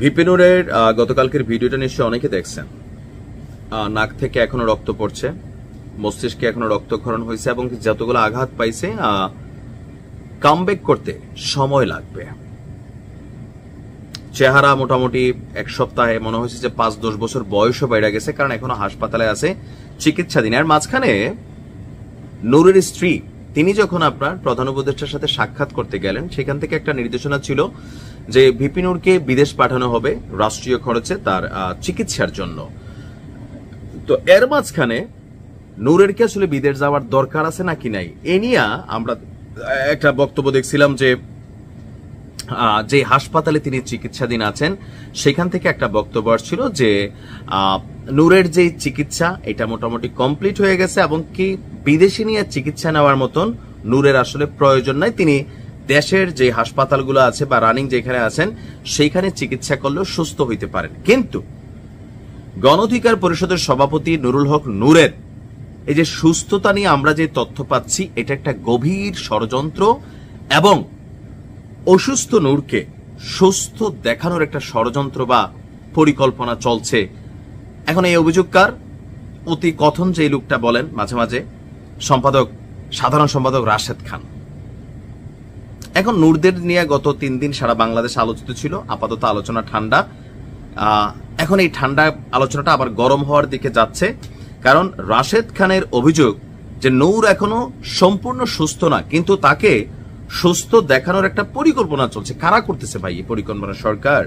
VP নূরের গতকালকের ভিডিওটা নিশ্চয়ই অনেকে দেখছেন। নাক থেকে এখনো রক্ত পড়ছে, মস্তিষ্কে এখনো রক্তক্ষরণ হয়েছে এবং যতগুলো আঘাত পাইছে কামব্যাক করতে সময় লাগবে। চেহারা মোটামুটি এক সপ্তাহে মনে হয়েছে যে 5-10 বছর বয়সও বেড়ে গেছে, কারণ এখনো হাসপাতালে আছে চিকিৎসাধীন। আর মাঝখানে নূরের স্ত্রী তিনি যখন আপনার প্রধান উপদেষ্টার সাথে সাক্ষাৎ করতে গেলেন, সেখান থেকে একটা নির্দেশনা ছিল যে ভিপি নূরকে বিদেশ পাঠানো হবে রাষ্ট্রীয় খরচে তার চিকিৎসার জন্য। তো এর মাঝখানে নূরের কি আসলে বিদেশ যাওয়ার দরকার আছে নাকি নাই, এ নিয়ে আমরা একটা বক্তব্য দেখছিলাম যে হাসপাতালে তিনি চিকিৎসাধীন আছেন সেখান থেকে একটা বক্তব্য ছিল যে নূরের যে চিকিৎসা এটা মোটামুটি কমপ্লিট হয়ে গেছে এবং কি বিদেশে নিয়ে চিকিৎসা নেওয়ার মতন নূরের আসলে প্রয়োজন নাই। তিনি দেশের যে হাসপাতালগুলো আছে বা রানিং যেখানে আছেন সেইখানে চিকিৎসা করলেও সুস্থ হইতে পারেন। কিন্তু গণ অধিকার পরিষদের সভাপতি নুরুল হক নূরের এই যে সুস্থতা নিয়ে আমরা যে তথ্য পাচ্ছি, এটা একটা গভীর ষড়যন্ত্র এবং অসুস্থ নূরকে সুস্থ দেখানোর একটা ষড়যন্ত্র বা পরিকল্পনা চলছে। এখন এই অভিযোগকার অতি কথন যে লোকটা বলেন মাঝে মাঝে সাধারণ সম্পাদক রাশেদ খান। এখন নূরদের নিয়ে গত 3 দিন সারা বাংলাদেশ আলোচিত ছিল, আপাতত আলোচনা ঠান্ডা। এখন এই ঠান্ডা আলোচনাটা আবার গরম হওয়ার দিকে যাচ্ছে, কারণ রাশেদ খানের অভিযোগ যে নূর এখনো সম্পূর্ণ সুস্থ না, কিন্তু তাকে সুস্থ দেখানোর একটা পরিকল্পনা চলছে। কারা করতেছে ভাই এই পরিকল্পনা? সরকার,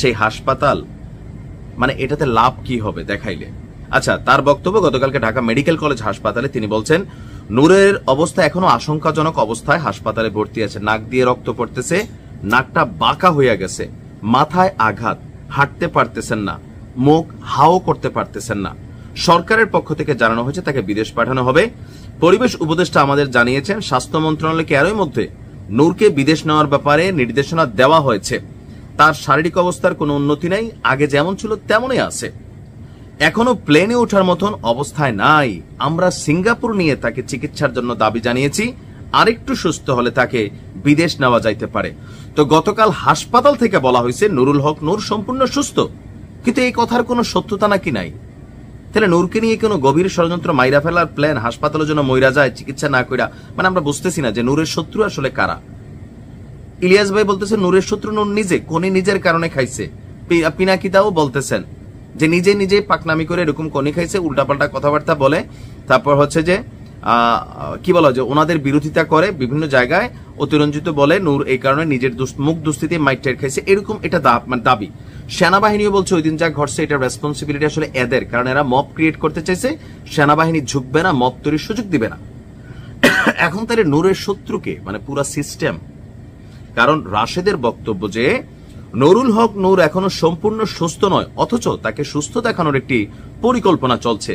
সেই হাসপাতাল, মানে এটাতে লাভ কি হবে দেখাইলে? আচ্ছা, তার বক্তব্য গতকালকে ঢাকা মেডিকেল কলেজ হাসপাতালে তিনি বলছেন নূরের অবস্থা এখনো আশঙ্কাজনক অবস্থায় হাসপাতালে ভর্তি আছে। নাক দিয়ে রক্ত পড়তেছে, নাকটা বাঁকা হইয়া গেছে, মাথায় আঘাত, হাঁটতে পারতেছেন না, মুখ হাও করতে পারতেছেন না। সরকারের পক্ষ থেকে জানানো হয়েছে তাকে বিদেশ পাঠানো হবে। পরিবেশ উপদেষ্টা আমাদের জানিয়েছেন স্বাস্থ্য মন্ত্রণালয়কে এরই মধ্যে নূরকে বিদেশ নেওয়ার ব্যাপারে নির্দেশনা দেওয়া হয়েছে। তার শারীরিক অবস্থার কোনো উন্নতি নাই, আগে যেমন ছিল তেমনই আছে, এখনো প্লেনে ওঠার মতন অবস্থায় নাই। আমরা সিঙ্গাপুর নিয়ে তাকে চিকিৎসার জন্য দাবি জানিয়েছি, আরেকটু সুস্থ হলে তাকে বিদেশ নেওয়া যাইতে পারে। তো গতকাল হাসপাতাল থেকে বলা হয়েছে নুরুল হক নূর সম্পূর্ণ সুস্থ, কিন্তু এই কথার কোনো সত্যতা নাকি নাই? তাহলে নূরকে নিয়ে কোনো গভীর ষড়যন্ত্র, মাইরা ফেলার প্ল্যান, হাসপাতালের জন্য মইরা যায় চিকিৎসা না কইরা, মানে আমরা বুঝতেছি না যে নূরের শত্রু আসলে কারা। ইলিয়াস ভাই বলতেছে নূরের শত্রু নূর নিজে, কোনি নিজের কারণে খাইছে। পিনাকিতাও বলতেছেন যে নিজে পাকনামি করে এরকম কোনি খাইছে, উল্টাপাল্টা কথাবার্তা বলে, তারপর হচ্ছে যে কি বলা, যে ওনাদের বিরোধিতা করে বিভিন্ন জায়গায় অতিরঞ্জিত বলে নূর এই কারণে নিজের মুখ দুস্থিতি মাইটের খাইছে, এরকম এটা দাবি। সেনাবাহিনীও বলছে ওই দিন যা ঘটছে এটা রেসপন্সিবিলিটি আসলে এদের, কারণ এরা মব ক্রিয়েট করতে চাইছে, সেনাবাহিনী ঝুঁকবে না, মব তৈরির সুযোগ দিবে না। এখন তাহলে নূরের শত্রুকে, মানে পুরা সিস্টেম। কারণ রাশেদের বক্তব্য যে নুরুল হক নূর এখনো সম্পূর্ণ সুস্থ নয়, অথচ তাকে সুস্থ দেখানোর একটি পরিকল্পনা চলছে।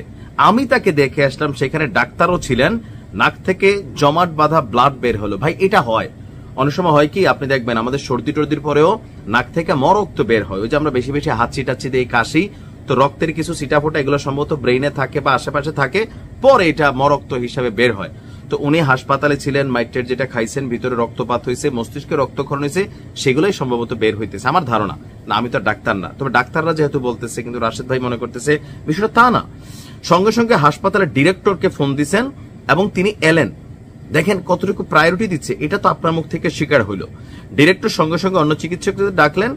আমি তাকে দেখে আসলাম, সেখানে ডাক্তারও ছিলেন, নাক থেকে জমাট বাঁধা ব্লাড বের হলো। ভাই এটা হয়, অনেক সময় হয় কি, আপনি দেখবেন আমাদের সর্দি টর্দির পরেও নাক থেকে মরক্ত বের হয়। ওই যে আমরা বেশি বেশি হাঁচি টাচ্ছি দিয়ে কাশি, তো রক্তের কিছু সিটাফোটা এগুলো সম্ভবত ব্রেইনে থাকে বা আশেপাশে থাকে, পরে এটা মরক্ত হিসাবে বের হয়। তো উনি হাসপাতালে ছিলেন, মাইটের যেটা খাইছেন, ভিতরে রক্তপাত হয়েছে, মস্তিষ্কে রক্তক্ষরণ হয়েছে, সেগুলোই সম্ভবত বের হইতেছে, আমার ধারণা। না, আমি তো ডাক্তার না, তবে ডাক্তাররা যেহেতু বলতেছে, কিন্তু রাশেদ ভাই মনে করতেছে বিষয়টা তা না। সঙ্গে সঙ্গে হাসপাতালের ডিরেক্টরকে ফোন দিচ্ছেন এবং তিনি এলেন। দেখেন কতটুকু প্রায়োরিটি দিচ্ছে, এটা তো আপনার মুখ থেকে স্বীকার হইল। ডিরেক্টর সঙ্গে সঙ্গে অন্য চিকিৎসকদের ডাকলেন।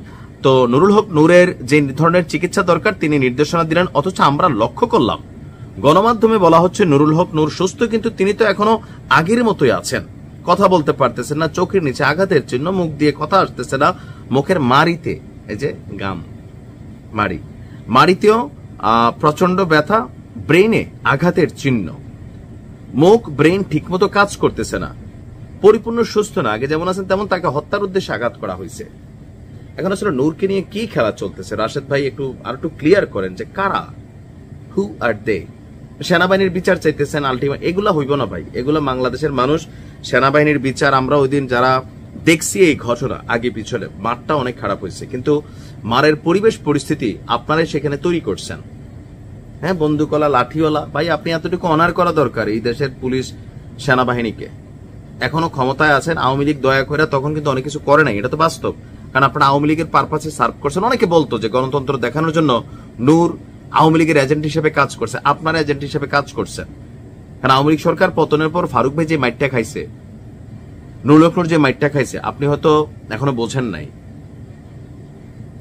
তো নুরুল হক নূরের যে ধরনের চিকিৎসা দরকার তিনি নির্দেশনা দিলেন, অথচ আমরা লক্ষ্য করলাম গণমাধ্যমে বলা হচ্ছে নুরুল হক নূর সুস্থ, কিন্তু তিনি তো এখনো আগের মতোই আছেন, কথা বলতে পারতেছেন না, চোখের নিচে আঘাতের চিহ্ন, মুখ দিয়ে কথা আসতেছে না, মুখের মাড়িতে, এই যে গাম মাড়িতেও প্রচন্ড ব্যথা, ব্রেইনে আঘাতের চিহ্ন, মুখ ব্রেইন ঠিকমতো কাজ করতেছে না, পরিপূর্ণ সুস্থ না, আগে যেমন আছেন তেমন, তাকে হত্যার উদ্দেশ্যে আঘাত করা হয়েছে। এখন আসলে নূরকে নিয়ে কি খেলা চলতেছে? রাশেদ ভাই আর একটু ক্লিয়ার করেন যে কারা, হু আর দে। সেনাবাহিনীর বিচার চাইতেছেন, আলটিমেট এগুলা হইব না ভাই, এগুলো বাংলাদেশের মানুষ, সেনাবাহিনীর বিচার। আমরা ওই দিন যারা দেখছি এই ঘটনা আগে পিছনে, মারটা অনেক খারাপ হয়েছে, কিন্তু মারের পরিবেশ পরিস্থিতি আপনারাই সেখানে তৈরি করছেন। হ্যাঁ, বন্দুকওয়ালা, লাঠিওয়ালা, ভাই আপনি এতটুকু অনার করা দরকার এই দেশের পুলিশ সেনাবাহিনীকে। এখনো ক্ষমতায় আছেন, আওয়ামী লীগ দয়া করে তখন কিন্তু অনেক কিছু করে নাই, এটা তো বাস্তব। কারণ আপনারা আওয়ামী লীগের পারপাসে সার্ভ করছেন। অনেকে বলতো যে গণতন্ত্র দেখানোর জন্য নূর আওয়ামী লীগের এজেন্ট হিসেবে কাজ করছে, আপনারা এজেন্ট হিসেবে কাজ করছেন। কারণ আওয়ামী লীগ সরকার পতনের পর ফারুক ভাই যে মাইটটা খাইছে, নুরুল হক নূর যে মাইটটা খাইছে, আপনি হয়তো এখনো বোঝেন নাই।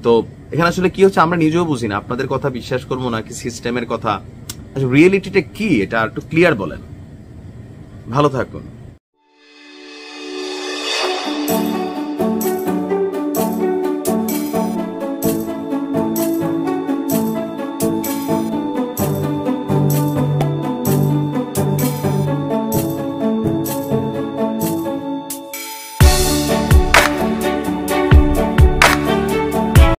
তো এখানে আসলে কি হচ্ছে আমরা নিজেও বুঝি না, আপনাদের কথা বিশ্বাস করবো নাকি সিস্টেমের কথা, রিয়েলিটিটা কি এটা একটু ক্লিয়ার বলেন। ভালো থাকুন।